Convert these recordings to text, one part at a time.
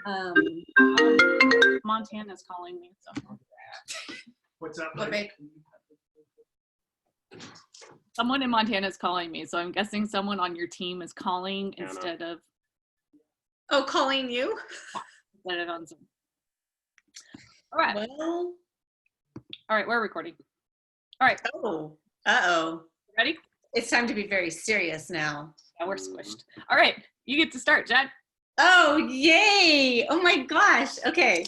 Um, Montana's calling me. So. What's up, Mike? Someone in Montana is calling me, so I'm guessing someone on your team is calling instead of. Oh, calling you? Instead of on Zoom. All right. Well. All right, we're recording. All right. Oh. Uh-oh. Ready? It's time to be very serious now. Yeah, we're squished. All right, you get to start, Jen. Oh, yay! Oh my gosh. Okay.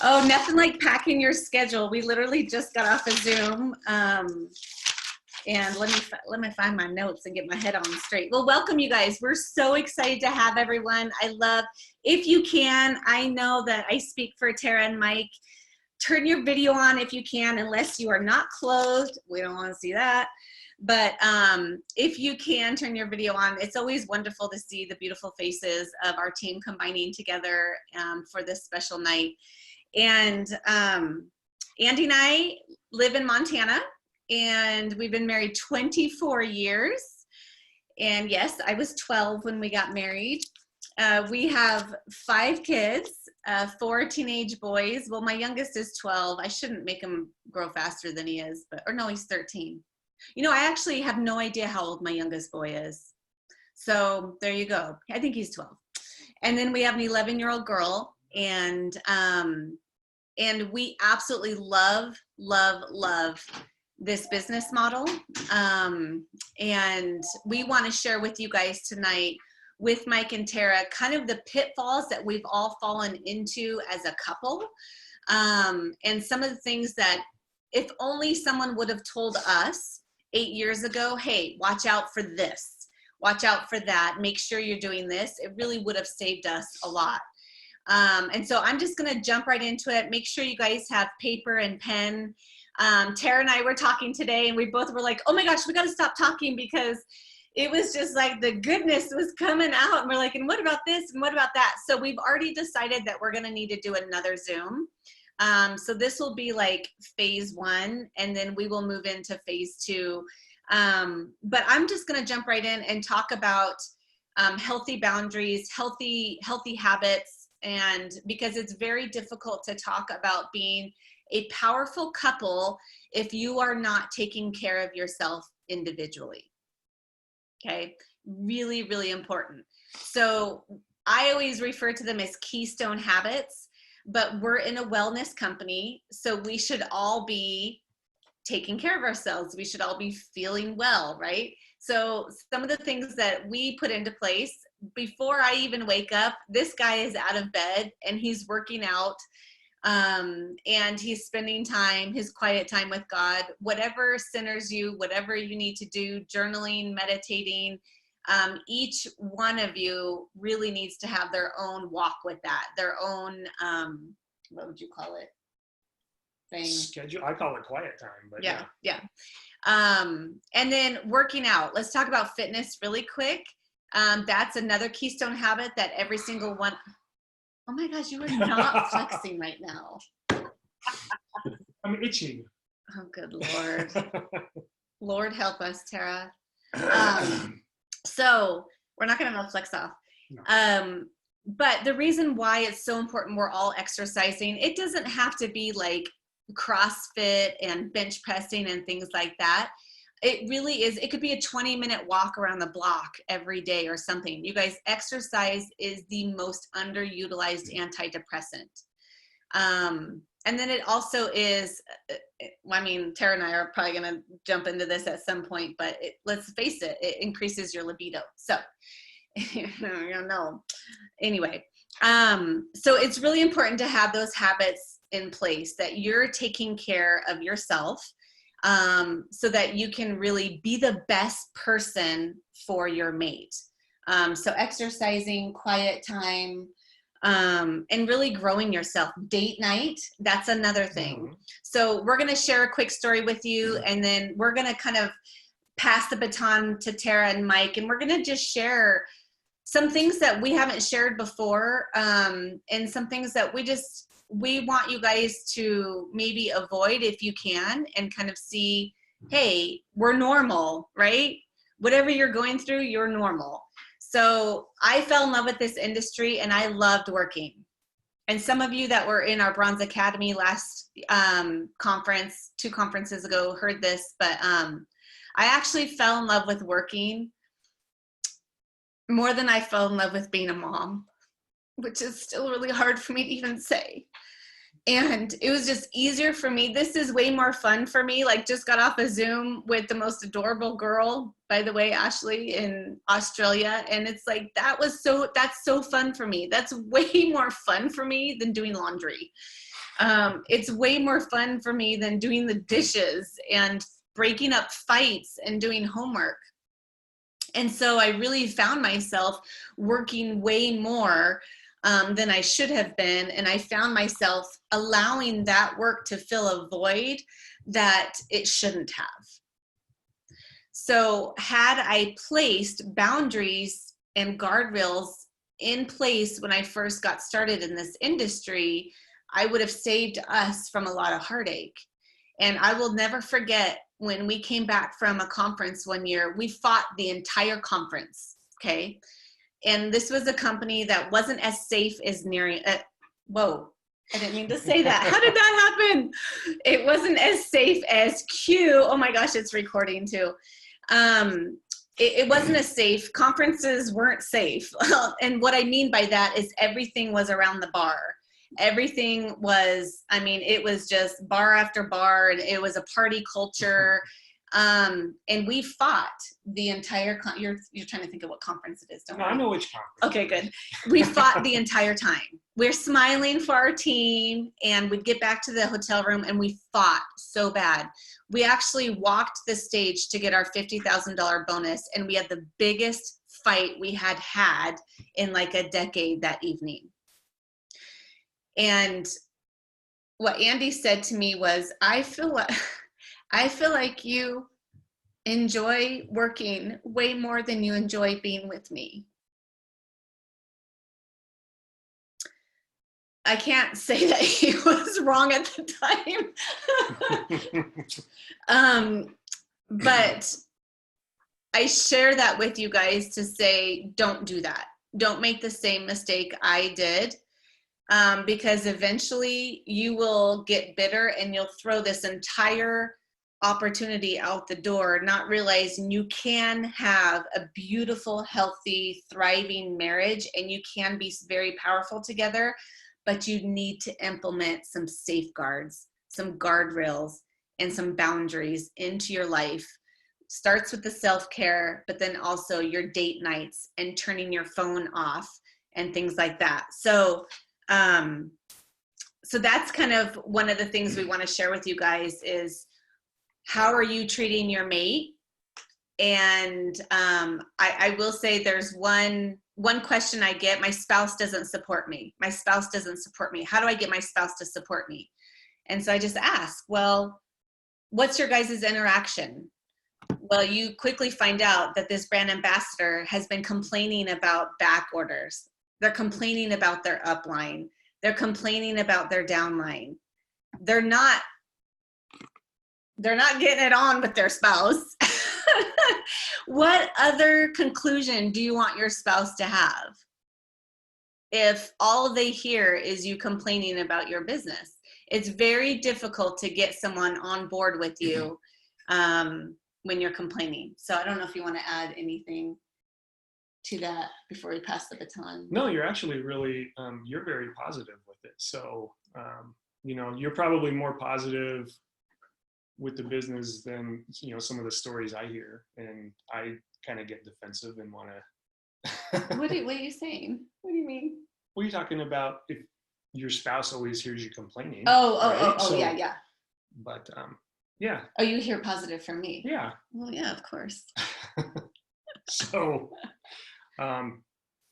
Oh, nothing like packing your schedule. We literally just got off of Zoom. And let me find my notes and get my head on straight. Well, welcome you guys. We're so excited to have everyone. I love, if you can, I know that I speak for Tara and Mike. Turn your video on if you can, unless you are not clothed. We don't want to see that. But if you can turn your video on, it's always wonderful to see the beautiful faces of our team combining together for this special night. And Andy and I live in Montana, and we've been married 24 years. And yes, I was 12 when we got married. We have 5 kids, 4 teenage boys. Well, my youngest is 12. I shouldn't make him grow faster than he is, or no, he's 13. You know, I actually have no idea how old my youngest boy is. So there you go. I think he's 12. And then we have an 11-year-old girl, and we absolutely love this business model. And we want to share with you guys tonight, with Mike and Tara, kind of the pitfalls that we've all fallen into as a couple. And some of the things that if only someone would have told us 8 years ago, hey, watch out for this, watch out for that, make sure you're doing this, it really would have saved us a lot. And so I'm just gonna jump right into it. Make sure you guys have paper and pen. Tara and I were talking today, and we both were like, oh my gosh, we gotta stop talking, because it was just like the goodness was coming out, and we're like, and what about this, and what about that? So we've already decided that we're gonna need to do another Zoom. So this will be like phase 1, and then we will move into phase 2. But I'm just gonna jump right in and talk about healthy boundaries, healthy habits, and because it's very difficult to talk about being a powerful couple if you are not taking care of yourself individually. Okay, really, really important. So I always refer to them as keystone habits, but we're in a wellness company, so we should all be taking care of ourselves. We should all be feeling well, right? So some of the things that we put into place before I even wake up, this guy is out of bed and he's working out, and he's spending time, his quiet time with God, whatever centers you, whatever you need to do, journaling, meditating. Each one of you really needs to have their own walk with that, their own, what would you call it? Thing. Schedule. I call it quiet time, but yeah. And then working out. Let's talk about fitness really quick. That's another keystone habit that every single one. Oh my gosh, you are not flexing right now. I'm itching. Oh, good Lord. Lord help us, Tara. So we're not going to flex off. No. But the reason why it's so important we're all exercising, it doesn't have to be like CrossFit and bench pressing and things like that. It really is, it could be a 20-minute walk around the block every day or something. You guys, exercise is the most underutilized antidepressant. And then it also is, I mean, Tara and I are probably going to jump into this at some point, but let's face it, it increases your libido. So, you know, anyway, so it's really important to have those habits in place, that you're taking care of yourself, so that you can really be the best person for your mate. So exercising, quiet time, and really growing yourself. Date night, that's another thing. Mm-hmm. So we're going to share a quick story with you, and then we're going to kind of pass the baton to Tara and Mike, and we're going to just share some things that we haven't shared before, and some things that we want you guys to maybe avoid if you can, and kind of see, hey, we're normal, right? Whatever you're going through, you're normal. So I fell in love with this industry, and I loved working. and some of you that were in our Bronze Academy last conference, 2 conferences ago, heard this, but I actually fell in love with working more than I fell in love with being a mom, which is still really hard for me to even say. And it was just easier for me. This is way more fun for me. Like, just got off a Zoom with the most adorable girl, by the way, Ashley, in Australia. And it's like, that's so fun for me. That's way more fun for me than doing laundry. It's way more fun for me than doing the dishes and breaking up fights and doing homework. And so I really found myself working way more than I should have been. And I found myself allowing that work to fill a void that it shouldn't have. So had I placed boundaries and guardrails in place when I first got started in this industry, I would have saved us from a lot of heartache. And I will never forget when we came back from a conference one year, we fought the entire conference, okay? And this was a company that wasn't as safe as whoa, I didn't mean to say that. How did that happen? It wasn't as safe as Q. Oh my gosh, it's recording too. It wasn't as safe. Conferences weren't safe. And what I mean by that is everything was around the bar. Everything was, I mean, it was just bar after bar, and it was a party culture. And we fought the entire, you're trying to think of what conference it is, don't you? I know which conference. Okay, good. We fought the entire time. We're smiling for our team, and we'd get back to the hotel room, and we fought so bad. We actually walked the stage to get our $50,000 bonus, and we had the biggest fight we had in like a decade that evening. And what Andy said to me was, I feel like you enjoy working way more than you enjoy being with me. I can't say that he was wrong at the time. But I share that with you guys to say, don't do that. Don't make the same mistake I did. Because eventually you will get bitter and you'll throw this entire opportunity out the door, not realizing you can have a beautiful, healthy, thriving marriage, and you can be very powerful together, but you need to implement some safeguards, some guardrails, and some boundaries into your life. Starts with the self-care, but then also your date nights and turning your phone off and things like that. So that's kind of one of the things we want to share with you guys is, how are you treating your mate? And I will say there's one question I get: my spouse doesn't support me. My spouse doesn't support me. How do I get my spouse to support me? And so I just ask, well, what's your guys' interaction? Well, you quickly find out that this brand ambassador has been complaining about back orders. They're complaining about their upline. They're complaining about their downline. They're not getting it on with their spouse. What other conclusion do you want your spouse to have if all they hear is you complaining about your business? It's very difficult to get someone on board with you when you're complaining. So I don't know if you want to add anything to that before we pass the baton. No, you're actually really, you're very positive with it. So, you're probably more positive with the business than, some of the stories I hear. And I kind of get defensive and want to. What are you saying? What do you mean? What are you talking about? If your spouse always hears you complaining. So, yeah. But, yeah. Oh, you hear positive from me? Yeah. Well, yeah, of course. So,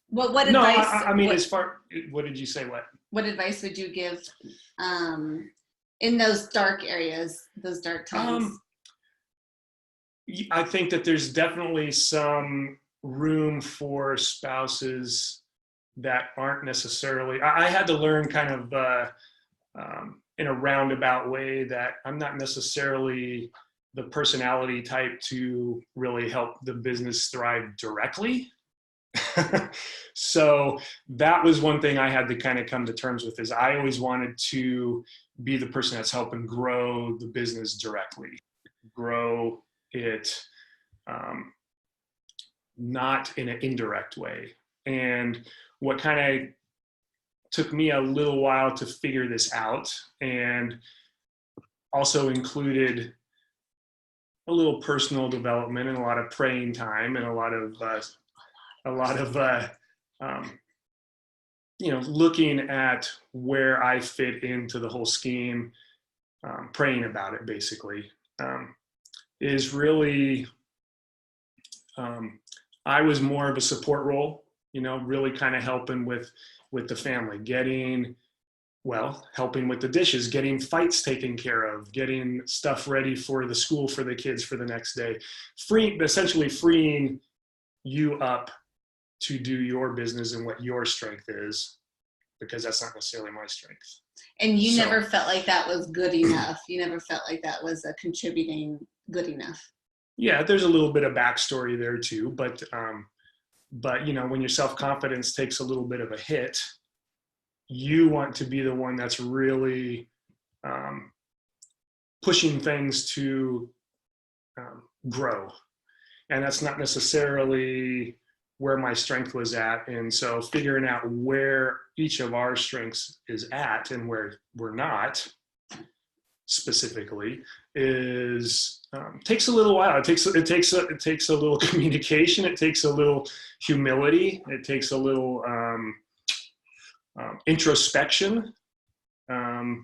what advice? No, I mean, what did you say? What advice would you give in those dark areas, those dark times? I think that there's definitely some room for spouses that aren't necessarily, I had to learn kind of in a roundabout way that I'm not necessarily the personality type to really help the business thrive directly. So that was one thing I had to kind of come to terms with, is I always wanted to be the person that's helping grow the business directly, grow it, not in an indirect way. And what kind of took me a little while to figure this out, and also included a little personal development and a lot of praying time and a lot of looking at where I fit into the whole scheme, praying about it basically, is really, I was more of a support role, really kind of helping with the family, helping with the dishes, getting fights taken care of, getting stuff ready for the school for the kids for the next day, essentially freeing you up to do your business and what your strength is, because that's not necessarily my strength. And you never felt like that was good enough. You never felt like that was a contributing good enough. Yeah, there's a little bit of backstory there too, but when your self-confidence takes a little bit of a hit, you want to be the one that's really pushing things to grow. And that's not necessarily where my strength was at. And so figuring out where each of our strengths is at and where we're not specifically is takes a little while. It takes a little communication. It takes a little humility. It takes a little introspection. I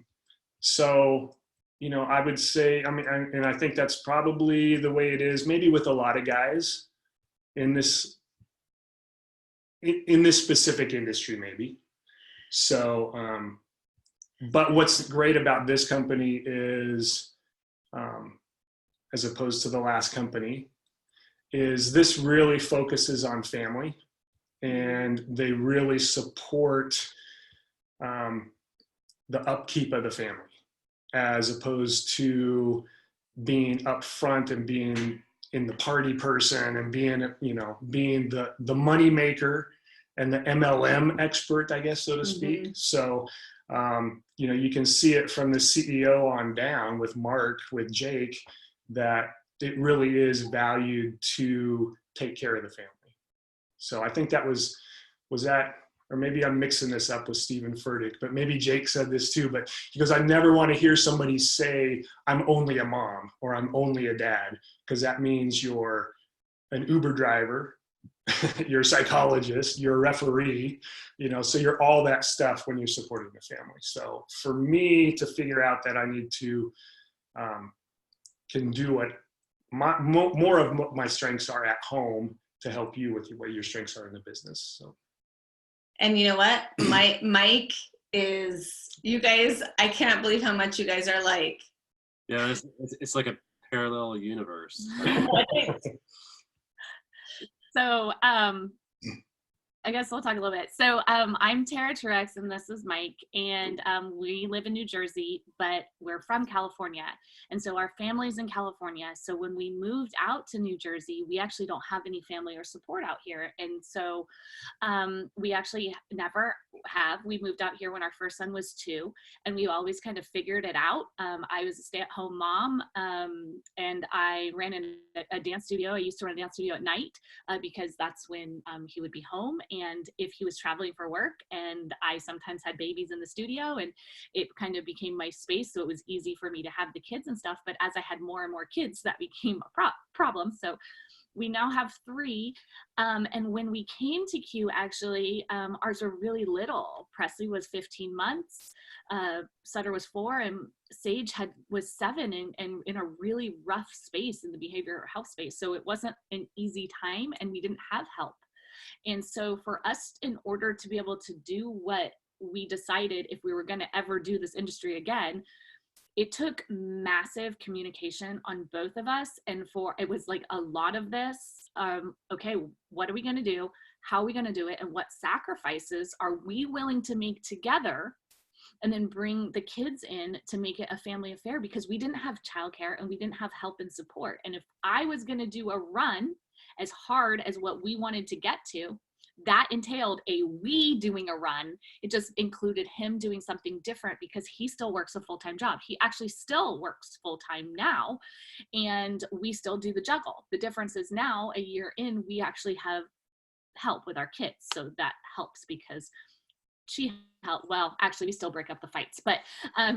would say, and I think that's probably the way it is, maybe with a lot of guys in this specific industry, maybe. So, but what's great about this company is, as opposed to the last company, is this really focuses on family, and they really support the upkeep of the family, as opposed to being upfront and being in the party person and being the money maker and the MLM expert, I guess, so to speak. Mm-hmm. So, you can see it from the CEO on down with Mark, with Jake, that it really is valued to take care of the family. So I think that was that, or maybe I'm mixing this up with Stephen Furtick, but maybe Jake said this too, but he goes, I never want to hear somebody say, I'm only a mom or I'm only a dad, because that means you're an Uber driver, you're a psychologist, you're a referee, so you're all that stuff when you're supporting the family. So for me to figure out that I need to, can do what more of what my strengths are at home to help you with what your strengths are in the business. So. And you know what? Mike is, you guys, I can't believe how much you guys are like. Yeah, it's like a parallel universe. So I guess we'll talk a little bit. So I'm Tara Truax, and this is Mike, and we live in New Jersey, but we're from California. And so our family's in California. So when we moved out to New Jersey, we actually don't have any family or support out here. And so we actually never have. We moved out here when our first son was 2, and we always kind of figured it out. I was a stay-at-home mom, and I ran a dance studio. I used to run a dance studio at night because that's when he would be home. And if he was traveling for work, and I sometimes had babies in the studio, and it kind of became my space. So it was easy for me to have the kids and stuff. But as I had more and more kids, that became a problem. So we now have 3. And when we came to Q, actually, ours are really little. Presley was 15 months. Sutter was 4, and Sage was 7, and in a really rough space in the behavioral health space. So it wasn't an easy time, and we didn't have help. And so for us, in order to be able to do what we decided, if we were going to ever do this industry again, it took massive communication on both of us. And it was like a lot of this, okay, what are we going to do? How are we going to do it? And what sacrifices are we willing to make together? And then bring the kids in to make it a family affair, because we didn't have childcare and we didn't have help and support. And if I was going to do a run as hard as what we wanted to get to, that entailed a we doing a run. It just included him doing something different because he still works a full-time job. He actually still works full-time now, and we still do the juggle. The difference is now, a year in, we actually have help with our kids. So that helps because she helped. Well, actually, we still break up the fights, but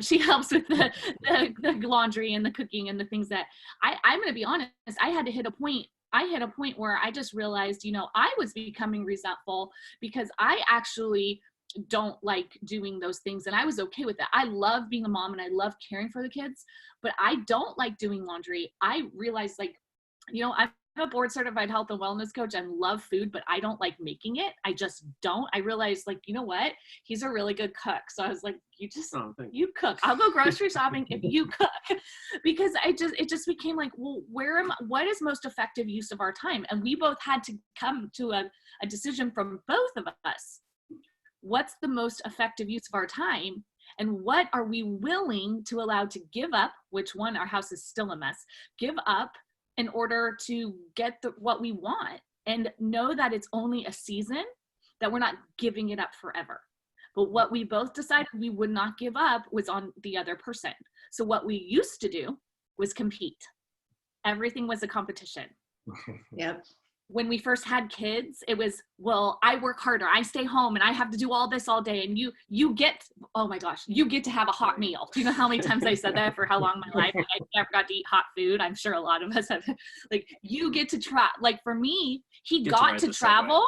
she helps with the laundry and the cooking and the things that I'm going to be honest. I hit a point where I just realized, I was becoming resentful because I actually don't like doing those things, and I was okay with that. I love being a mom and I love caring for the kids, but I don't like doing laundry. I realized, I'm a board certified health and wellness coach and love food, but I don't like making it. I just don't. I realized, you know what? He's a really good cook. So I was like, you cook. I'll go grocery shopping if you cook. Because it just became like, well, what is most effective use of our time? And we both had to come to a decision from both of us. What's the most effective use of our time? And what are we willing to allow to give up, which one, our house is still a mess, give up in order to get what we want, and know that it's only a season, that we're not giving it up forever. But what we both decided we would not give up was on the other person. So what we used to do was compete. Everything was a competition. Yep. When we first had kids, it was, well, I work harder, I stay home, and I have to do all this all day. And you get, oh my gosh, you get to have a hot meal. Do you know how many times I said that for how long my life? I never got to eat hot food. I'm sure a lot of us have. You get to try. For me, he got to travel,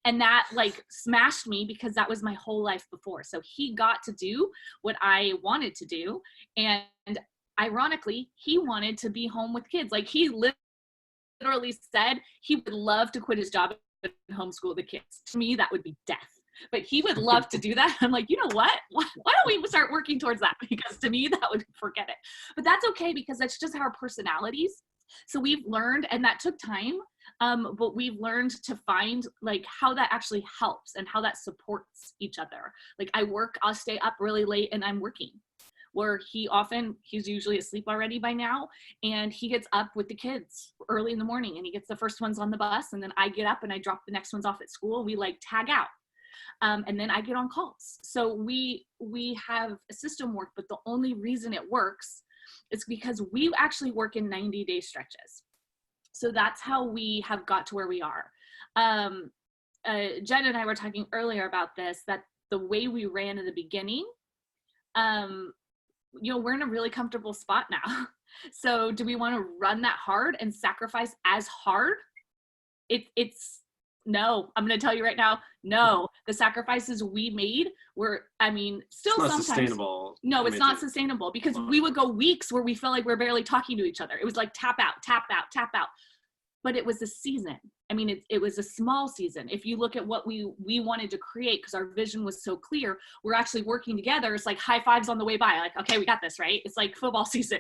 and that smashed me because that was my whole life before. So he got to do what I wanted to do, and ironically, he wanted to be home with kids. He literally said he would love to quit his job and homeschool the kids. To me, that would be death. But he would love to do that. I'm like, you know what? Why don't we start working towards that? Because to me, that would, forget it. But that's okay, because that's just our personalities. So we've learned, and that took time, but we've learned to find how that actually helps and how that supports each other. I'll stay up really late and I'm working. Where he's usually asleep already by now, and he gets up with the kids early in the morning, and he gets the first ones on the bus, and then I get up and I drop the next ones off at school. We tag out, and then I get on calls. So we have a system work, but the only reason it works is because we actually work in 90-day stretches. So that's how we have got to where we are. Jen and I were talking earlier about this, that the way we ran in the beginning, we're in a really comfortable spot now. So do we want to run that hard and sacrifice as hard? It's no, I'm going to tell you right now, no. The sacrifices we made were, still sometimes sustainable. No, it's not sustainable, because we would go weeks where we felt like we're barely talking to each other. It was tap out, tap out, tap out. But it was a season. It was a small season. If you look at what we wanted to create, because our vision was so clear, we're actually working together. It's high fives on the way by. Okay, we got this, right? It's like football season,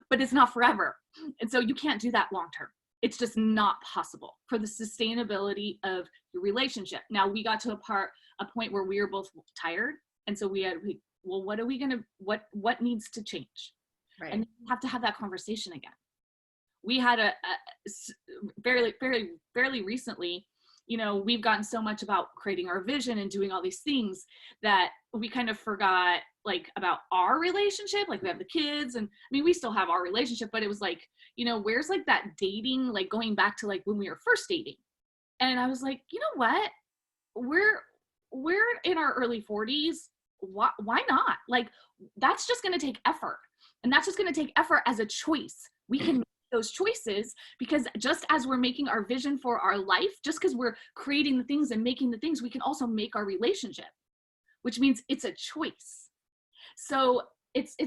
but it's not forever. And so you can't do that long term. It's just not possible for the sustainability of your relationship. Now we got to a point where we were both tired. And so what needs to change? Right. And you have to have that conversation again. We had a fairly recently, we've gotten so much about creating our vision and doing all these things that we kind of forgot about our relationship. We have the kids, and we still have our relationship, but it was where's that dating, going back to when we were first dating. And I was like, you know what? We're in our early 40s. Why not? That's just going to take effort. And that's just going to take effort as a choice. We can make those choices, because just as we're making our vision for our life, just because we're creating the things and making the things, we can also make our relationship, which means it's a choice. So it's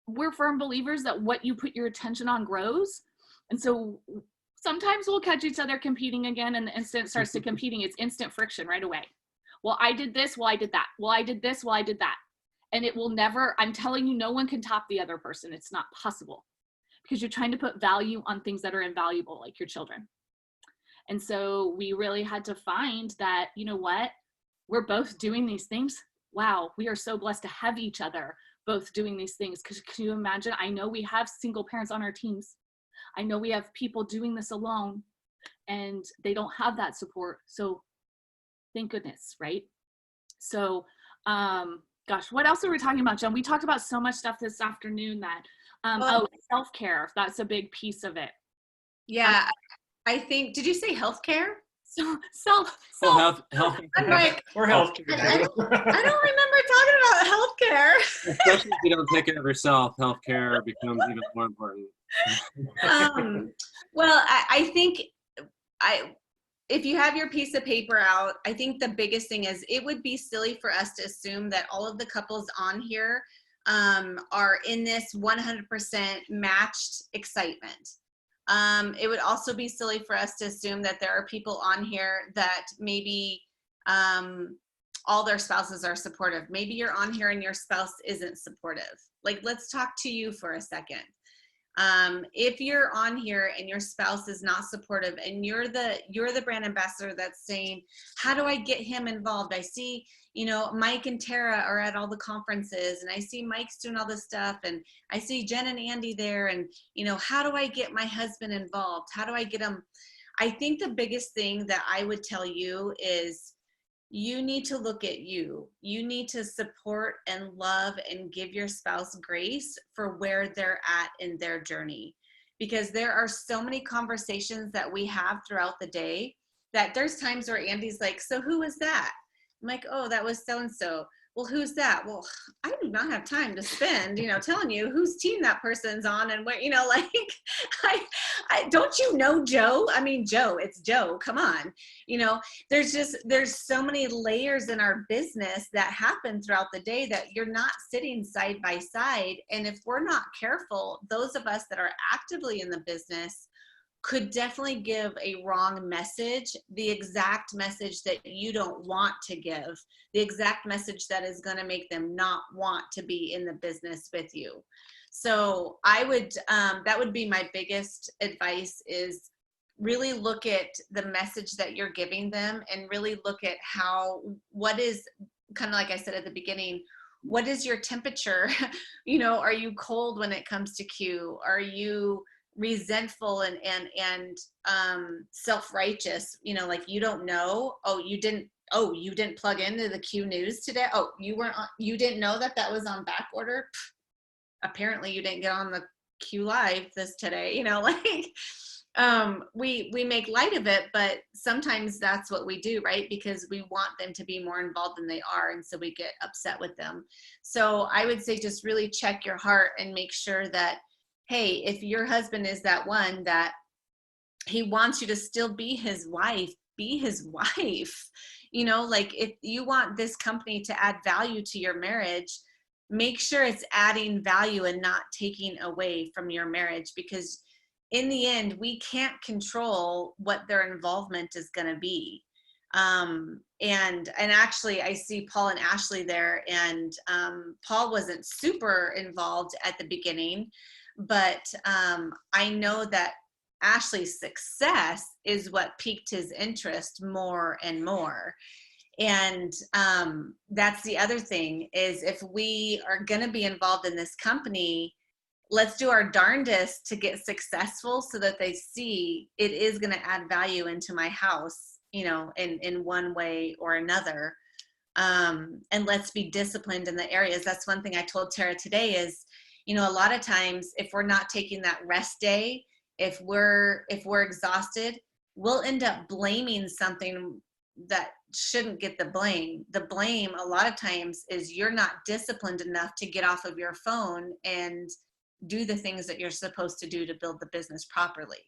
we're firm believers that what you put your attention on grows. And so sometimes we'll catch each other competing again, and the instant starts to competing, it's instant friction right away. Well, I did this, well, I did that. Well, I did this, well, I did that. And it will never, I'm telling you, no one can top the other person. It's not possible, because you're trying to put value on things that are invaluable, like your children. And so we really had to find that, you know what, we're both doing these things. Wow, we are so blessed to have each other both doing these things. Because can you imagine? I know we have single parents on our teams. I know we have people doing this alone. and they don't have that support. So thank goodness, right? So, gosh, what else are we talking about, Jen? We talked about so much stuff this afternoon that, self-care, that's a big piece of it. Yeah, I think, did you say healthcare? So, Well, health. I'm like, Or Health- healthcare. I don't remember talking about healthcare. Especially if you don't take care of yourself, healthcare becomes even more important. Well, I think if you have your piece of paper out, I think the biggest thing is it would be silly for us to assume that all of the couples on here are in this 100% matched excitement. It would also be silly for us to assume that there are people on here that maybe all their spouses are supportive. Maybe you're on here and your spouse isn't supportive. Like, let's talk to you for a second. If you're on here and your spouse is not supportive and you're the brand ambassador that's saying, how do I get him involved? I see, Mike and Tara are at all the conferences, and I see Mike's doing all this stuff, and I see Jen and Andy there, and how do I get my husband involved? How do I get him? I think the biggest thing that I would tell you is you need to look at you. You need to support and love and give your spouse grace for where they're at in their journey. Because there are so many conversations that we have throughout the day that there's times where Andy's like, so who was that? I'm like, oh, that was so-and-so. Well, who's that? Well, I do not have time to spend, telling you whose team that person's on and where, like, I don't you know Joe? I mean, Joe, it's Joe. Come on. There's so many layers in our business that happen throughout the day that you're not sitting side by side. And if we're not careful, those of us that are actively in the business could definitely give a wrong message, the exact message that you don't want to give, the exact message that is going to make them not want to be in the business with you. So I would, that would be my biggest advice, is really look at the message that you're giving them and really look at what is, kind of like I said at the beginning, what is your temperature? Are you cold when it comes to Q? Are you resentful and self-righteous, like you don't know, you didn't plug into the Q News today, you didn't know that was on back order, apparently you didn't get on the Q Live today, we make light of it, but sometimes that's what we do, right? Because we want them to be more involved than they are, and so we get upset with them. So I would say just really check your heart and make sure that, hey, if your husband is that one that he wants you to still be his wife, be his wife. Like, if you want this company to add value to your marriage, make sure it's adding value and not taking away from your marriage, because in the end, we can't control what their involvement is going to be. And actually I see Paul and Ashley there, and Paul wasn't super involved at the beginning, but I know that Ashley's success is what piqued his interest more and more. And that's the other thing, is if we are going to be involved in this company, let's do our darndest to get successful so that they see it is going to add value into my house, in one way or another. And let's be disciplined in the areas. That's one thing I told Tara today is, a lot of times if we're not taking that rest day, if we're exhausted, we'll end up blaming something that shouldn't get the blame. The blame a lot of times is you're not disciplined enough to get off of your phone and do the things that you're supposed to do to build the business properly.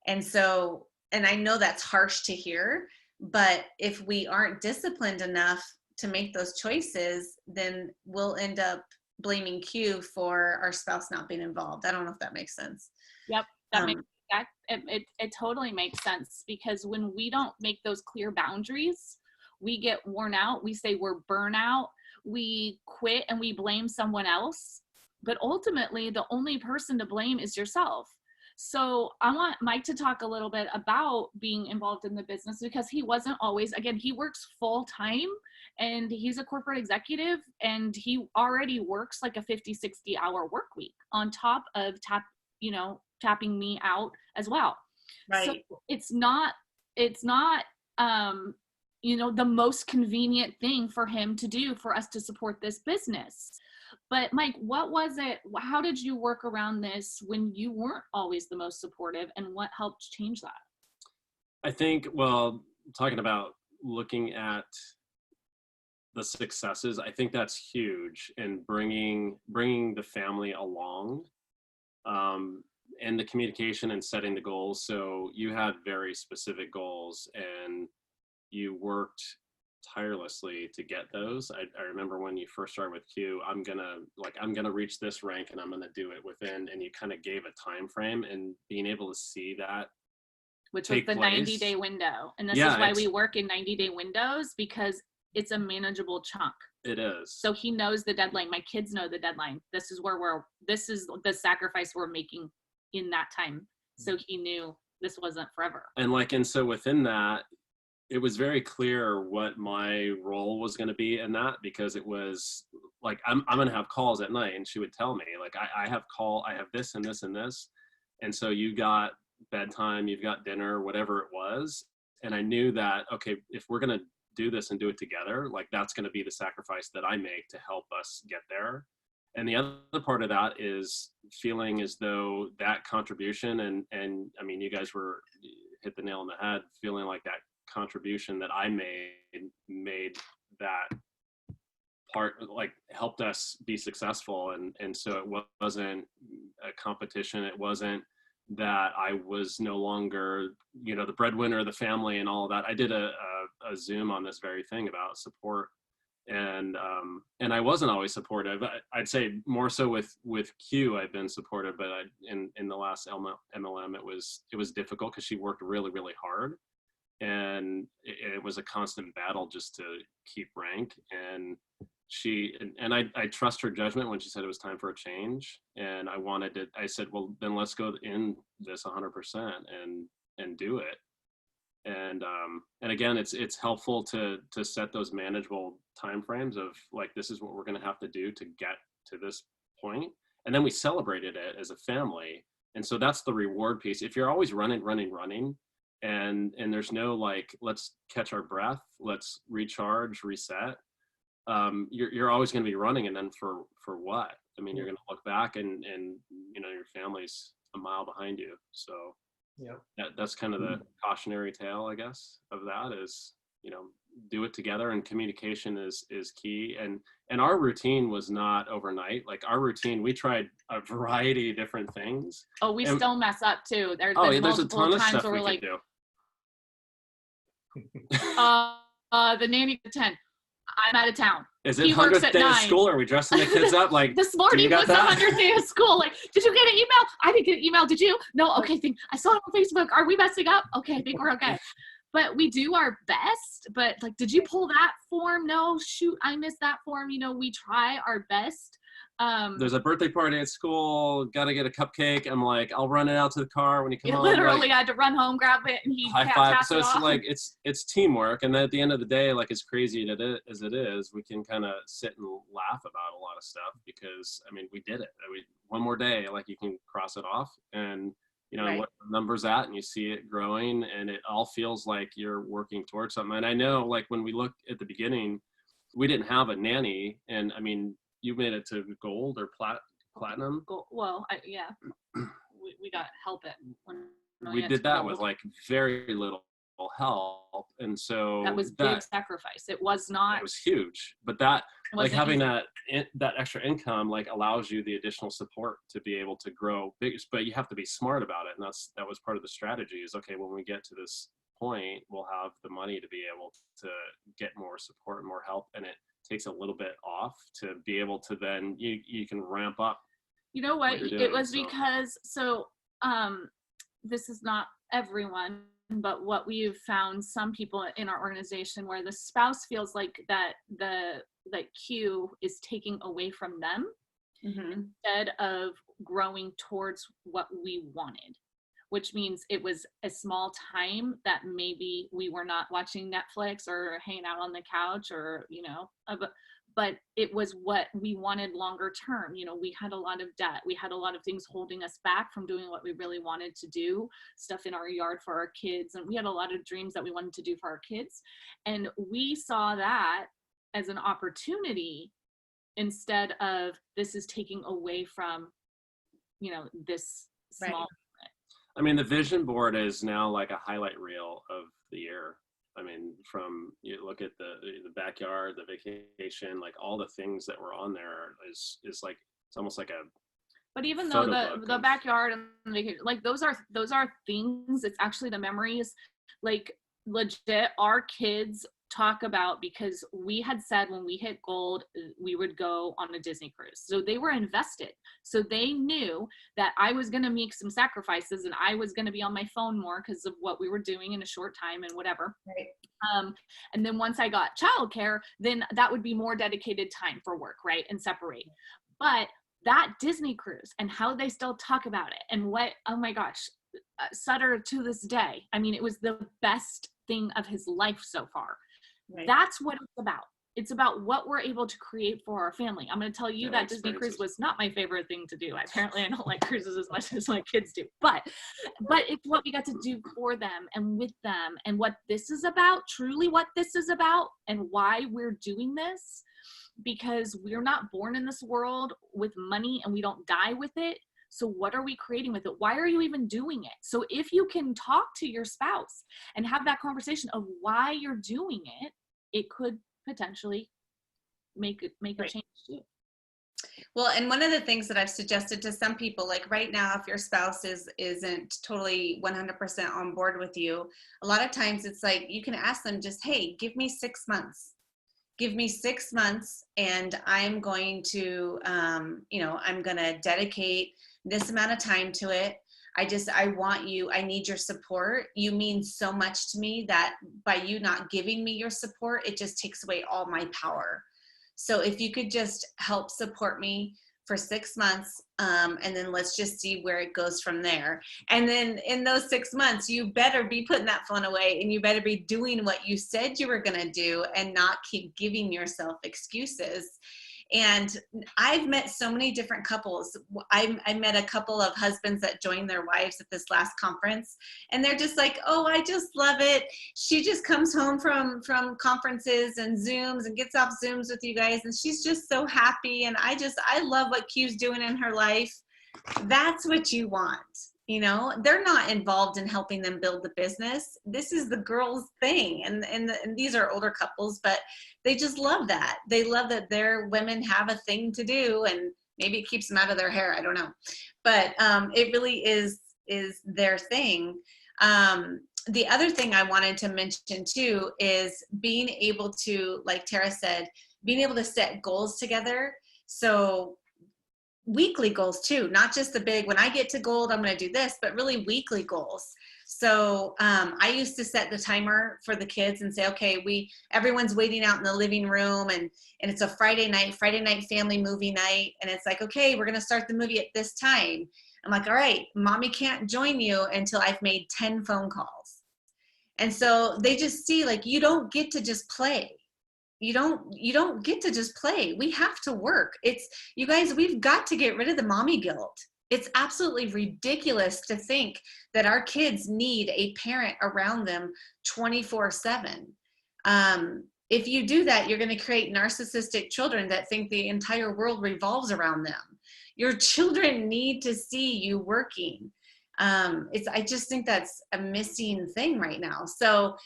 And so, and I know that's harsh to hear, but if we aren't disciplined enough to make those choices, then we'll end up blaming Q for our spouse not being involved. I don't know if that makes sense. Yep, it totally makes sense, because when we don't make those clear boundaries, we get worn out. We say we're burnout. We quit and we blame someone else. But ultimately, the only person to blame is yourself. So I want Mike to talk a little bit about being involved in the business, because he wasn't always, again, he works full time and he's a corporate executive, and he already works like a 50, 60 hour work week on top of tapping me out as well. Right. So it's not the most convenient thing for him to do for us to support this business. But Mike, what was it? How did you work around this when you weren't always the most supportive, and what helped change that? I think, well, talking about looking at the successes, I think that's huge in bringing the family along, and the communication and setting the goals. So you had very specific goals and you worked tirelessly to get those. I remember when you first started with Q, I'm gonna reach this rank and I'm gonna do it within, and you kind of gave a time frame, and being able to see that Which was the 90-day window. And this is why we work in 90-day windows, because it's a manageable chunk. It is. So he knows the deadline. My kids know the deadline. This is the sacrifice we're making in that time. So he knew this wasn't forever. And so within that, it was very clear what my role was going to be in that, because it was like, I'm going to have calls at night, and she would tell me, like, I have this and this and this. And so you got bedtime, you've got dinner, whatever it was. And I knew that, okay, if we're going to do this and do it together, like, that's going to be the sacrifice that I make to help us get there. And the other part of that is feeling as though that contribution, and I mean, you guys hit the nail on the head, feeling like that contribution that I made that part, like, helped us be successful. And so it wasn't a competition. It wasn't that I was no longer, the breadwinner of the family and all of that. I did a Zoom on this very thing about support, and I wasn't always supportive. I'd say more so with Q, I've been supportive, but in the last MLM, it was difficult because she worked really, really hard. And it was a constant battle just to keep rank. And I trust her judgment when she said it was time for a change. And I said, well, then let's go in this 100% and do it. And again, it's helpful to set those manageable timeframes of, like, this is what we're going to have to do to get to this point. And then we celebrated it as a family. And so that's the reward piece. If you're always running, and there's no, like, let's catch our breath, let's recharge, reset, you're always going to be running. And then for what? I mean, you're going to look back and your family's a mile behind you. So yeah, that's kind of the cautionary tale, I guess, of that is, do it together, and communication is key. And our routine was not overnight. Like, our routine, we tried a variety of different things. Oh, we still mess up too. There's a ton of stuff we could do. The nanny at 10. I'm out of town. Is it 100th day of school? Are we dressing the kids up? Like, this morning was the 100th day of school. Like, did you get an email? I didn't get an email. Did you? No. Okay. I saw it on Facebook. Are we messing up? Okay. I think we're okay. But we do our best. But, like, did you pull that form? No. Shoot, I missed that form. We try our best. There's a birthday party at school. Got to get a cupcake. I'm like, I'll run it out to the car when you come home. Literally, I had to run home, grab it, and he high five. So it's like it's teamwork. And then at the end of the day, like, as crazy as it is, we can kind of sit and laugh about a lot of stuff, because I mean, we did it. One more day, like, you can cross it off, and Right. what the number's at, and you see it growing, and it all feels like you're working towards something. And I know, like, when we looked at the beginning, we didn't have a nanny, and I mean, you made it to gold or platinum. Well, yeah, we got help at when we did that with, like, very little help, and so that was big sacrifice. It was huge, but that, like, having that extra income, like, allows you the additional support to be able to grow big. But you have to be smart about it, and that was part of the strategy. Is, okay, when we get to this point, we'll have the money to be able to get more support and more help, and it takes a little bit off to be able to then you can ramp up. You know what? It was because this is not everyone, but what we've found, some people in our organization, where the spouse feels like that Q is taking away from them instead of growing towards what we wanted. which means it was a small time that maybe we were not watching Netflix or hanging out on the couch or, but it was what we wanted longer term. We had a lot of debt. We had a lot of things holding us back from doing what we really wanted to do, stuff in our yard for our kids. And we had a lot of dreams that we wanted to do for our kids. And we saw that as an opportunity instead of this is taking away from, this small. Right. I mean, the vision board is now like a highlight reel of the year. I mean, from you look at the backyard, the vacation, like all the things that were on there is like, it's almost like a. But even though the backyard and the vacation, like those are things, it's actually the memories, like legit our kids talk about, because we had said when we hit gold, we would go on a Disney cruise. So they were invested. So they knew that I was going to make some sacrifices and I was going to be on my phone more because of what we were doing in a short time and whatever. Right. And then once I got childcare, then that would be more dedicated time for work, right? And separate. But that Disney cruise and how they still talk about it and what, oh my gosh, Sutter to this day, I mean, it was the best thing of his life so far. Right. That's what it's about. It's about what we're able to create for our family. I'm going to tell you that Disney cruise was not my favorite thing to do. Apparently I don't like cruises as much as my kids do, but it's what we got to do for them and with them, and what this is about, truly what this is about, and why we're doing this, because we're not born in this world with money and we don't die with it. So what are we creating with it? Why are you even doing it? So if you can talk to your spouse and have that conversation of why you're doing it, it could potentially make a change too. Well, and one of the things that I've suggested to some people, like right now, if your spouse isn't totally 100% on board with you, a lot of times it's like you can ask them just, hey, give me 6 months. Give me 6 months and I'm going to, I'm going to dedicate this amount of time to it. I want you, I need your support. You mean so much to me that by you not giving me your support, it just takes away all my power. So if you could just help support me for 6 months, and then let's just see where it goes from there. And then in those 6 months, you better be putting that phone away and you better be doing what you said you were gonna do and not keep giving yourself excuses. And I've met so many different couples. I met a couple of husbands that joined their wives at this last conference, and they're just like, oh, I just love it. She just comes home from conferences and Zooms and gets off Zooms with you guys, and she's just so happy. And I love what Q's doing in her life. That's what you want. They're not involved in helping them build the business. This is the girl's thing. And these are older couples, but they just love that. They love that their women have a thing to do, and maybe it keeps them out of their hair. I don't know. But it really is their thing. The other thing I wanted to mention too is being able to, like Tara said, being able to set goals together. So weekly goals too, not just the big, when I get to gold, I'm going to do this, but really weekly goals. So I used to set the timer for the kids and say, okay, everyone's waiting out in the living room, and it's a Friday night family movie night. And it's like, okay, we're going to start the movie at this time. I'm like, all right, mommy can't join you until I've made 10 phone calls. And so they just see, like, you don't get to just play. You don't get to just play. We have to work. You guys, we've got to get rid of the mommy guilt. It's absolutely ridiculous to think that our kids need a parent around them 24/7. If you do that, you're going to create narcissistic children that think the entire world revolves around them. Your children need to see you working. I just think that's a missing thing right now. So,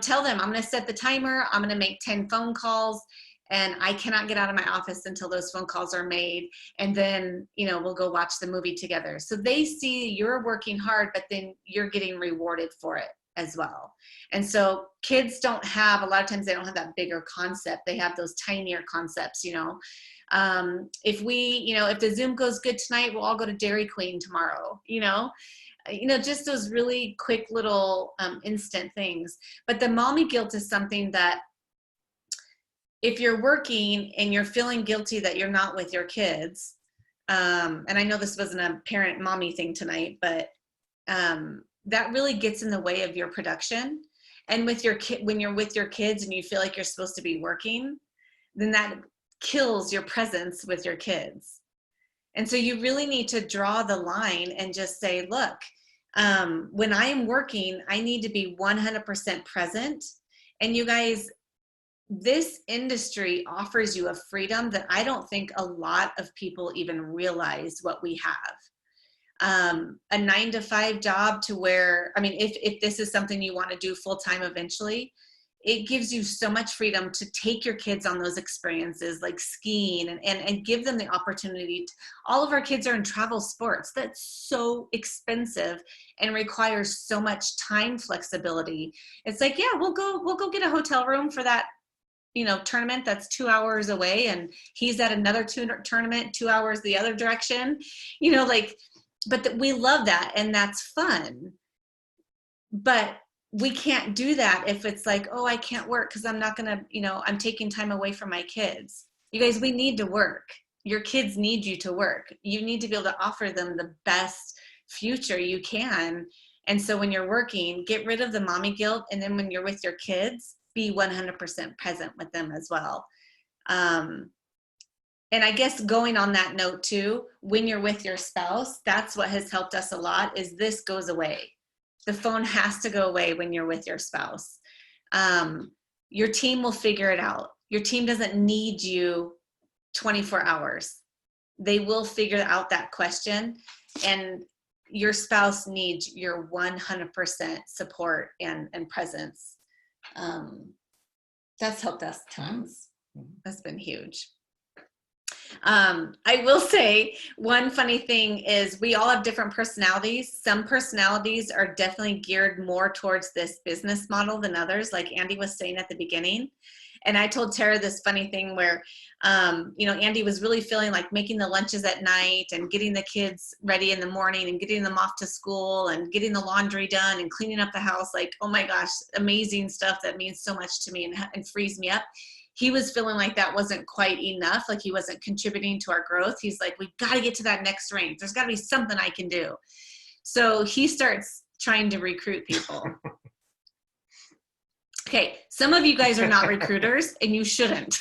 tell them, I'm going to set the timer. I'm going to make 10 phone calls, and I cannot get out of my office until those phone calls are made. And then, we'll go watch the movie together. So they see you're working hard, but then you're getting rewarded for it as well. And so kids a lot of times they don't have that bigger concept. They have those tinier concepts, if the Zoom goes good tonight, we'll all go to Dairy Queen tomorrow, just those really quick little instant things. But the mommy guilt is something that if you're working and you're feeling guilty that you're not with your kids, and I know this wasn't a parent mommy thing tonight, but that really gets in the way of your production. And with your kid, when you're with your kids and you feel like you're supposed to be working, then that kills your presence with your kids. And so you really need to draw the line and just say, look, when I am working, I need to be 100% present. And you guys, this industry offers you a freedom that I don't think a lot of people even realize what we have. A 9-to-5 job to where, I mean, if this is something you want to do full time eventually, it gives you so much freedom to take your kids on those experiences like skiing and give them the opportunity to, all of our kids are in travel sports. That's so expensive and requires so much time flexibility. It's like, yeah, we'll go get a hotel room for that, you know, tournament that's 2 hours away, and he's at another tournament 2 hours the other direction, you know, like, but we love that and that's fun. But we can't do that if it's like, oh, I can't work because I'm not gonna, you know, I'm taking time away from my kids. You guys, we need to work. Your kids need you to work. You need to be able to offer them the best future you can. And so when you're working, get rid of the mommy guilt. And then when you're with your kids, be 100% present with them as well. And I guess going on that note too, when you're with your spouse, that's what has helped us a lot, is this goes away. The phone has to go away when you're with your spouse. Your team will figure it out. Your team doesn't need you 24 hours. They will figure out that question, and your spouse needs your 100% support and presence. That's helped us tons. That's been huge. I will say one funny thing is we all have different personalities. Some personalities are definitely geared more towards this business model than others, like Andy was saying at the beginning. And I told Tara this funny thing where, you know, Andy was really feeling like making the lunches at night and getting the kids ready in the morning and getting them off to school and getting the laundry done and cleaning up the house. Like, oh my gosh, amazing stuff that means so much to me and frees me up. He was feeling like that wasn't quite enough, like he wasn't contributing to our growth. He's like, we've got to get to that next rank. There's got to be something I can do. So he starts trying to recruit people. Okay, some of you guys are not recruiters and you shouldn't.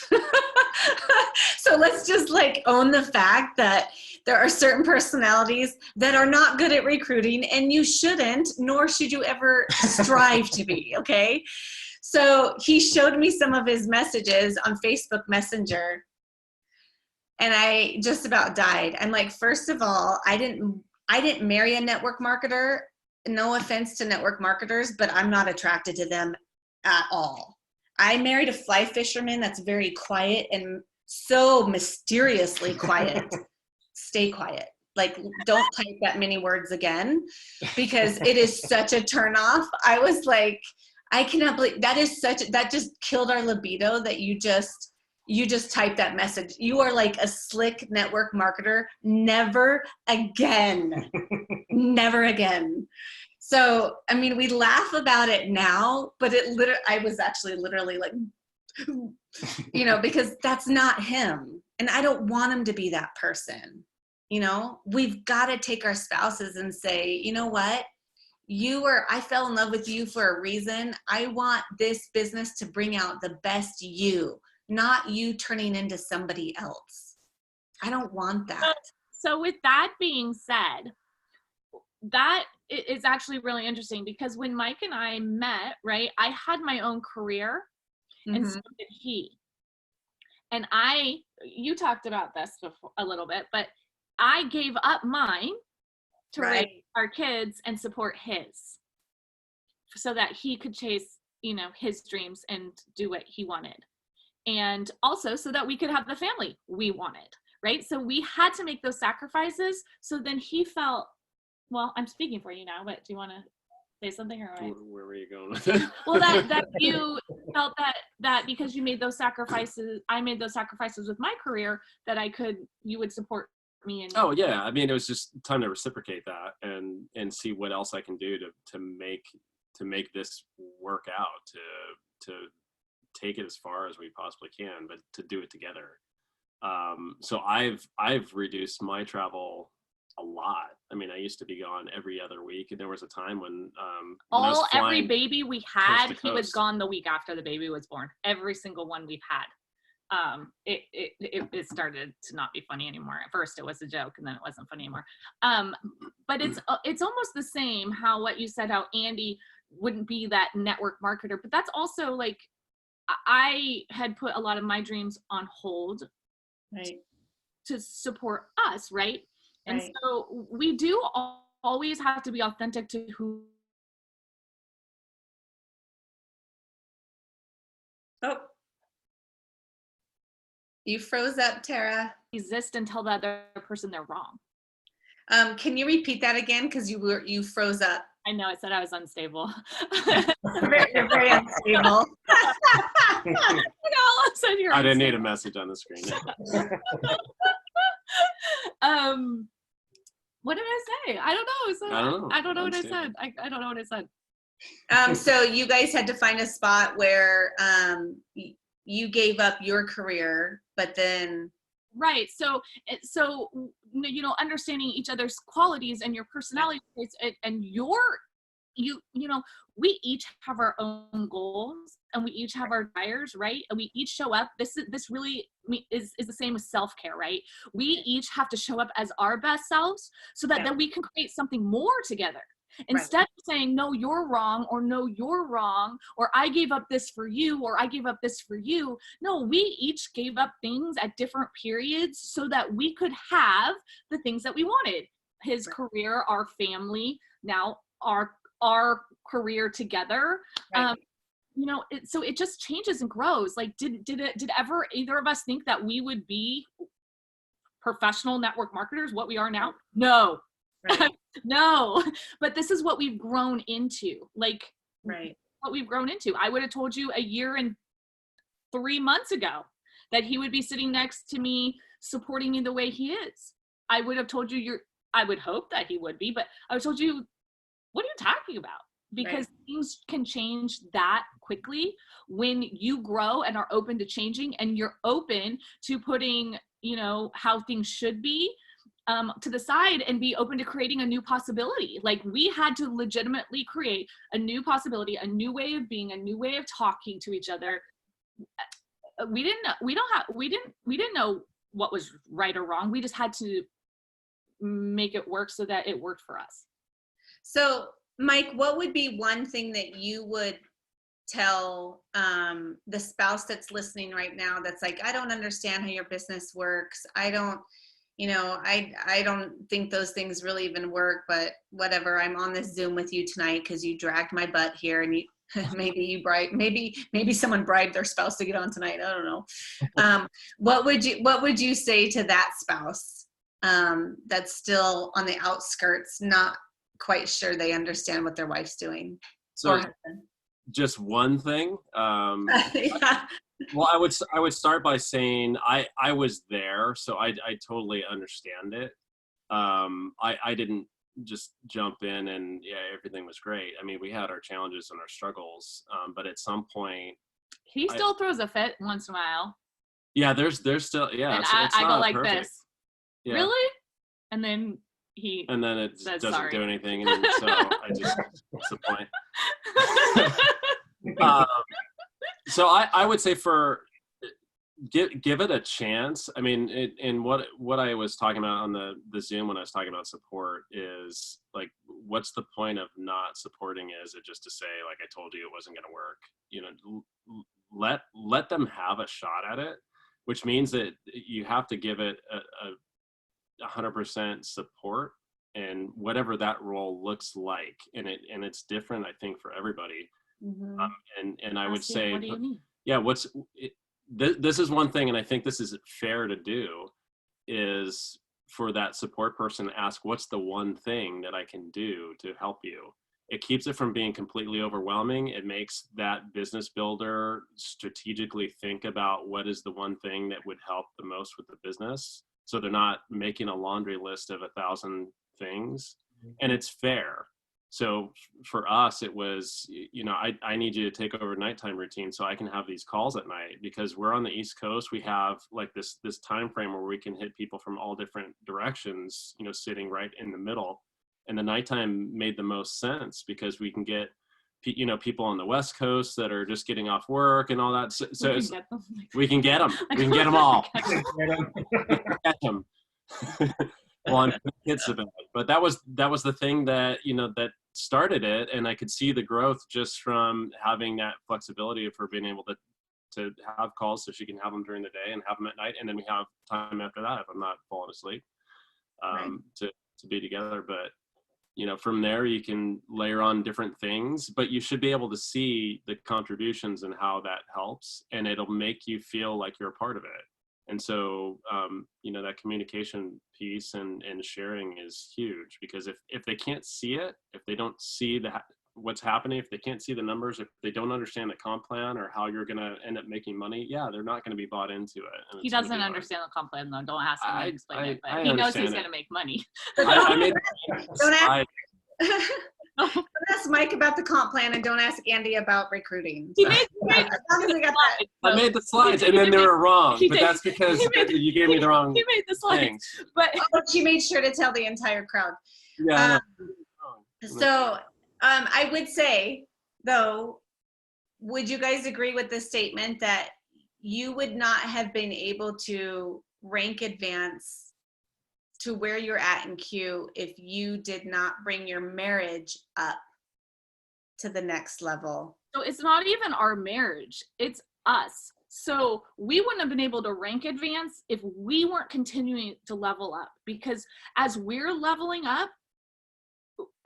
So let's just like own the fact that there are certain personalities that are not good at recruiting, and you shouldn't, nor should you ever strive to be, okay? So he showed me some of his messages on Facebook Messenger, and I just about died. I'm like, first of all, I didn't marry a network marketer. No offense to network marketers, but I'm not attracted to them at all. I married a fly fisherman that's very quiet and so mysteriously quiet. Stay quiet. Like, don't type that many words again, because it is such a turnoff. I was like, I cannot believe that just killed our libido that you just typed that message. You are like a slick network marketer. Never again. Never again. So, I mean, we laugh about it now, but I was actually literally like, you know, because that's not him. And I don't want him to be that person. You know, we've got to take our spouses and say, you know what? I fell in love with you for a reason. I want this business to bring out the best you, not you turning into somebody else. I don't want that. So with that being said, that is actually really interesting, because when Mike and I met, right, I had my own career, and so did he. And you talked about this before a little bit, but I gave up mine to raise our kids and support his, so that he could chase, you know, his dreams and do what he wanted. And also so that we could have the family we wanted, right? So we had to make those sacrifices. So then he felt, well, I'm speaking for you now, but do you want to say something, or where were you going with it? Well, that you felt that because you made those sacrifices, I made those sacrifices with my career, that you would support me. And oh yeah, I mean, it was just time to reciprocate that and see what else I can do to make this work out, to take it as far as we possibly can, but to do it together. So I've reduced my travel a lot. I mean, I used to be gone every other week, and there was a time when I was Every flying baby we coast had, to he was coast. gone the week after the baby was born. Every single one we've had. It started to not be funny anymore. At first it was a joke, and then it wasn't funny anymore. But it's almost the same how what you said, how Andy wouldn't be that network marketer, but that's also like, I had put a lot of my dreams on hold Right. to support us, right? And Right. so we do always have to be authentic to who. Oh, you froze up, Tara. Resist and tell the other person they're wrong. Can you repeat that again? Because you froze up. I know, I said I was unstable. You're very unstable. You know, all of a sudden you're I didn't need unstable. a message on the screen. What did I say? I don't know. So I don't know. I don't know what I Unstable. said. I don't know what I said. So you guys had to find a spot where you gave up your career, but then Right. So you know, understanding each other's qualities and your personality traits and you know, we each have our own goals and we each have our desires, right? And we each show up. This really is the same as self-care, right? We each have to show up as our best selves so that then we can create something more together. Instead of saying, no, you're wrong, or no, you're wrong, or I gave up this for you, or I gave up this for you. No, we each gave up things at different periods so that we could have the things that we wanted. His career, our family, now our career together. You know, so it just changes and grows. Like, did ever either of us think that we would be professional network marketers, what we are now? No. Right. No, but this is what we've grown into. Like, what we've grown into. I would have told you a year and 3 months ago that he would be sitting next to me supporting me the way he is. I would have told you I would hope that he would be, but I would have told you, what are you talking about? Because things can change that quickly when you grow and are open to changing, and you're open to putting, you know, how things should be to the side and be open to creating a new possibility. Like, we had to legitimately create a new possibility, a new way of being, a new way of talking to each other. We didn't know what was right or wrong. We just had to make it work so that it worked for us. So, Mike, what would be one thing that you would tell the spouse that's listening right now that's like, I don't understand how your business works. I don't think those things really even work, but whatever, I'm on this Zoom with you tonight because you dragged my butt here, and maybe someone bribed their spouse to get on tonight. I don't know. What would you say to that spouse that's still on the outskirts, not quite sure they understand what their wife's doing? So just one thing. Well, I would start by saying I was there, so I totally understand it. I didn't just jump in and everything was great. I mean, we had our challenges and our struggles, but at some point he still throws a fit once in a while. Yeah, there's still and it's I go like perfect. this. Yeah. Really? And then it says, doesn't sorry. do anything, and so I just what's the point? So I would say give it a chance. I mean, and what I was talking about on the Zoom when I was talking about support is like, what's the point of not supporting? Is it just to say, like, I told you it wasn't going to work? You know, let them have a shot at it, which means that you have to give it a 100% support, and whatever that role looks like, and it's different, I think, for everybody. Mm-hmm. And I would say, what do you mean? Yeah, this is one thing, and I think this is fair to do, is for that support person to ask, what's the one thing that I can do to help you? It keeps it from being completely overwhelming. It makes that business builder strategically think about what is the one thing that would help the most with the business, so they're not making a laundry list of 1,000 things. And it's fair. So for us, it was, I need you to take over nighttime routine so I can have these calls at night, because we're on the East Coast. We have like this time frame where we can hit people from all different directions, sitting right in the middle. And the nighttime made the most sense because we can get, people on the West Coast that are just getting off work and all that. So we can get them. We can get them all. Get them. Well, I'm kids about it. But that was the thing that that started it, and I could see the growth just from having that flexibility of her being able to have calls so she can have them during the day and have them at night, and then we have time after that if I'm not falling asleep, Right. to be together. But from there you can layer on different things, but you should be able to see the contributions and how that helps, and it'll make you feel like you're a part of it. And so, that communication piece and sharing is huge, because if they can't see it, if they don't see what's happening, if they can't see the numbers, if they don't understand the comp plan or how you're going to end up making money, they're not going to be bought into it. And he doesn't understand the comp plan, though. Don't ask him to explain it, but he knows he's going to make money. I made Don't ask Mike about the comp plan, and don't ask Andy about recruiting. He So. made I made the slides, and then they were wrong, but that's because you gave me the wrong He made the slides, things. but She made sure to tell the entire crowd. Yeah. So I would say, though, would you guys agree with the statement that you would not have been able to rank advance to where you're at in Q if you did not bring your marriage up to the next level? So it's not even our marriage, it's us. So we wouldn't have been able to rank advance if we weren't continuing to level up, because as we're leveling up,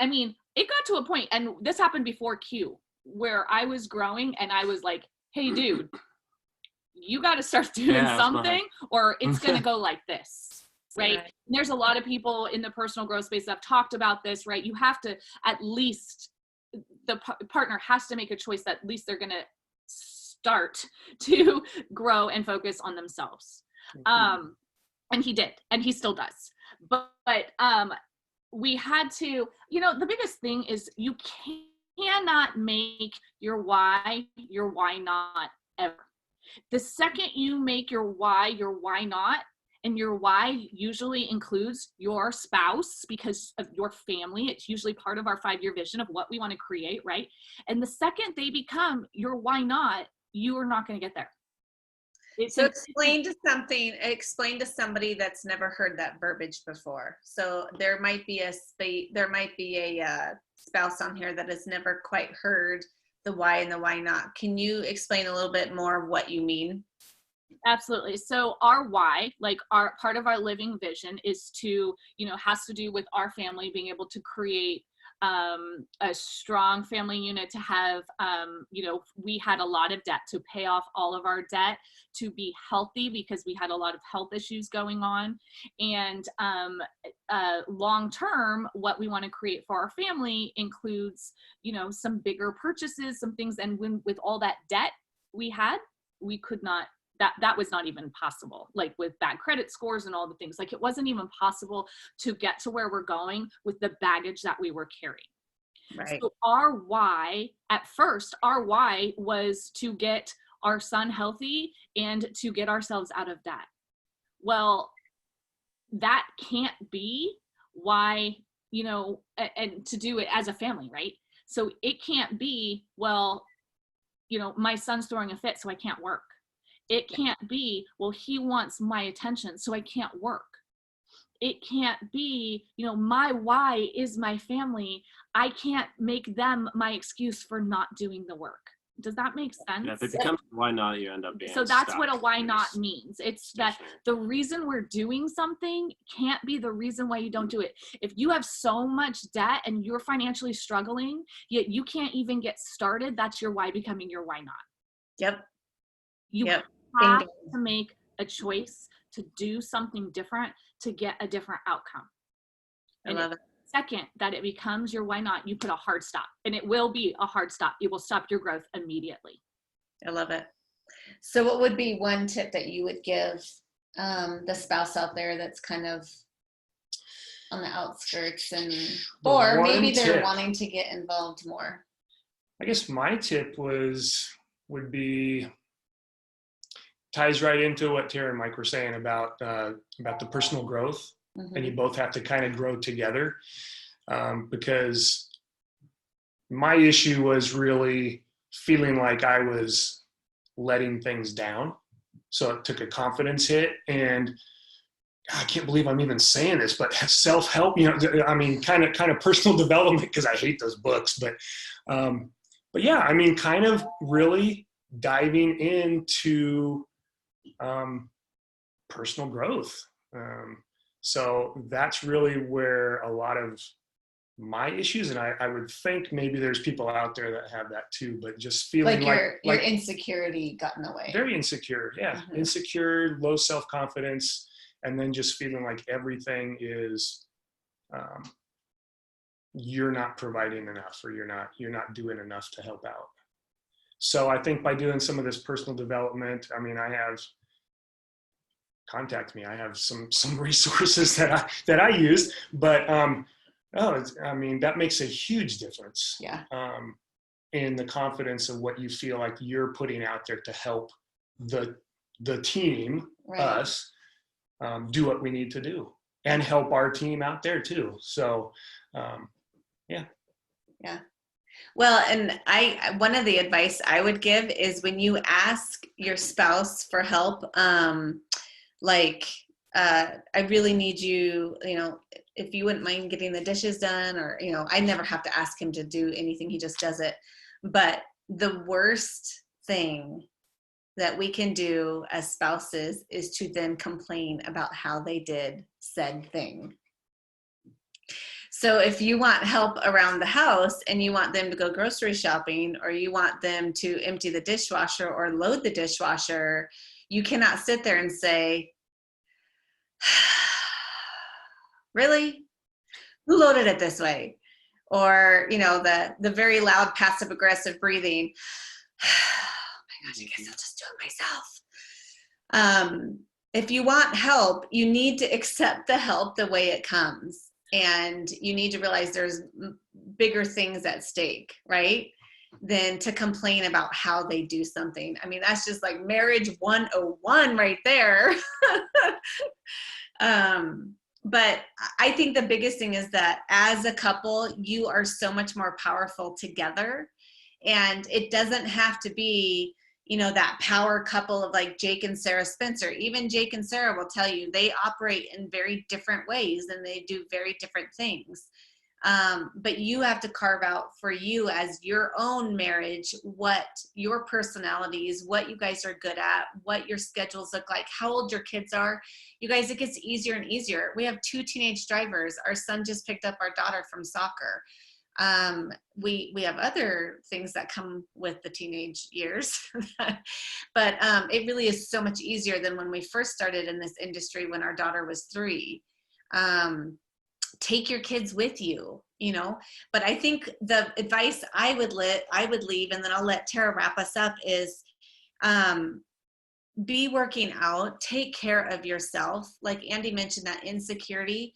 I mean, it got to a point, and this happened before Q, where I was growing and I was like, hey dude, you got to start doing something or it's going to go like this. Right. And there's a lot of people in the personal growth space that have talked about this, right? You have to, at least the partner has to make a choice that at least they're going to start to grow and focus on themselves. And he did, and he still does. But we had to, the biggest thing is you cannot make your why not ever. The second you make your why not, and your why usually includes your spouse because of your family. It's usually part of our 5-year vision of what we want to create, right? And the second they become your why not, you are not going to get there. So explain to somebody that's never heard that verbiage before. So there might be a spouse on here that has never quite heard the why and the why not. Can you explain a little bit more what you mean? Absolutely. So our why, like our part of our living vision, is to, has to do with our family being able to create a strong family unit, to have, we had a lot of debt, to pay off all of our debt, to be healthy because we had a lot of health issues going on. And long term, what we want to create for our family includes, some bigger purchases, some things. And with all that debt we had, we could not, that was not even possible, like with bad credit scores and all the things. Like it wasn't even possible to get to where we're going with the baggage that we were carrying. Right. So our why was to get our son healthy and to get ourselves out of debt. Well, that can't be why, and to do it as a family, right? So it can't be, well, my son's throwing a fit, so I can't work. It can't be, well, he wants my attention, so I can't work. It can't be, my why is my family. I can't make them my excuse for not doing the work. Does that make sense? Yeah, if it becomes why not, you end up being so that's stuck. what a why not means. It's that the reason we're doing something can't be the reason why you don't do it. If you have so much debt and you're financially struggling, yet you can't even get started, that's your why becoming your why not. Yep. You have to make a choice to do something different to get a different outcome. I love it. Second, that it becomes your why not, you put a hard stop, and it will be a hard stop. It will stop your growth immediately. I love it. So what would be one tip that you would give the spouse out there that's kind of on the outskirts, and The or maybe one they're tip. wanting to get involved more? I guess my tip would be ties right into what Tara and Mike were saying about the personal growth, and you both have to kind of grow together, because my issue was really feeling like I was letting things down, so it took a confidence hit. And I can't believe I'm even saying this, but self-help, I mean, kind of personal development, because I hate those books, but yeah, I mean, kind of really diving into personal growth. So that's really where a lot of my issues, and I would think maybe there's people out there that have that too, but just feeling your insecurity got in the way. Very insecure. Yeah. Insecure, low self-confidence, and then just feeling like everything is, you're not providing enough, or you're not doing enough to help out. So I think by doing some of this personal development, I mean, contact me. I have some resources that I use, but I mean, that makes a huge difference. Yeah. In the confidence of what you feel like you're putting out there to help the team, Right. us, do what we need to do, and help our team out there too. So, yeah. Yeah. Well, and one of the advice I would give is when you ask your spouse for help, I really need you, if you wouldn't mind getting the dishes done, or, I never have to ask him to do anything. He just does it. But the worst thing that we can do as spouses is to then complain about how they did said thing. So if you want help around the house and you want them to go grocery shopping, or you want them to empty the dishwasher or load the dishwasher, you cannot sit there and say, really? Who loaded it this way? Or, the very loud passive aggressive breathing. Oh my gosh, I guess I'll just do it myself. If you want help, you need to accept the help the way it comes. And you need to realize there's bigger things at stake, right? Than to complain about how they do something. I mean, that's just like marriage 101 right there. But I think the biggest thing is that as a couple, you are so much more powerful together. And it doesn't have to be, that power couple of like Jake and Sarah Spencer. Even Jake and Sarah will tell you they operate in very different ways and they do very different things. But you have to carve out for you as your own marriage, what your personalities, what you guys are good at, what your schedules look like, how old your kids are. You guys, it gets easier and easier. We have 2 teenage drivers. Our son just picked up our daughter from soccer. We have other things that come with the teenage years, but it really is so much easier than when we first started in this industry when our daughter was 3. Take your kids with you, but I think the advice I would leave, and then I'll let Tara wrap us up, is be working out, take care of yourself. Like Andy mentioned, that insecurity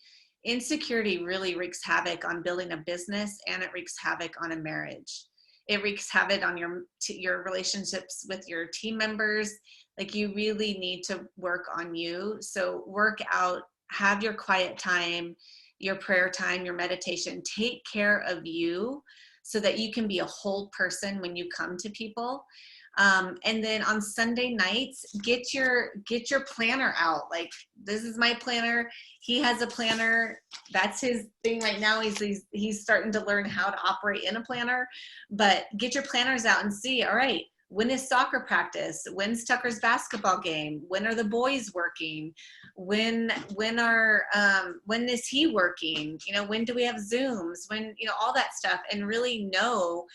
really wreaks havoc on building a business, and it wreaks havoc on a marriage. It wreaks havoc on your relationships with your team members. Like, you really need to work on you. So work out, have your quiet time, your prayer time, your meditation. Take care of you so that you can be a whole person when you come to people. And then on Sunday nights, get your planner out. Like, this is my planner. He has a planner. That's his thing right now. He's starting to learn how to operate in a planner. But get your planners out and see, all right, when is soccer practice? When's Tucker's basketball game? When are the boys working? When is he working? When do we have Zooms? When, all that stuff, and really know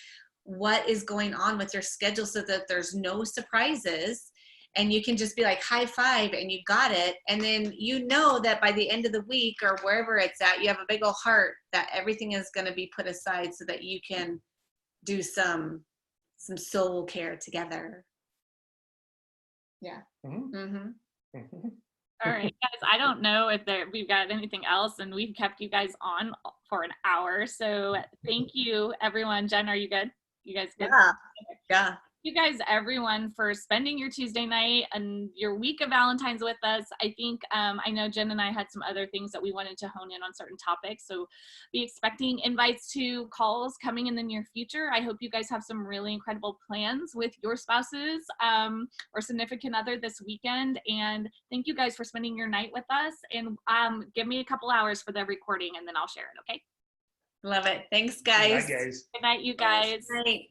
what is going on with your schedule so that there's no surprises, and you can just be like high five and you got it. And then that by the end of the week or wherever it's at, you have a big old heart that everything is going to be put aside so that you can do some soul care together. Yeah. Mm-hmm. Mm-hmm. Mm-hmm. All right, guys, I don't know if we've got anything else, and we've kept you guys on for an hour. So thank you, everyone. Jen, are you good? You guys good? Yeah. Yeah. You guys, everyone, for spending your Tuesday night and your week of Valentine's with us. I think, I know Jen and I had some other things that we wanted to hone in on certain topics. So be expecting invites to calls coming in the near future. I hope you guys have some really incredible plans with your spouses or significant other this weekend. And thank you guys for spending your night with us. And give me a couple hours for the recording and then I'll share it, okay? Love it. Thanks, Bye, guys. guys. Good night, you guys. Night.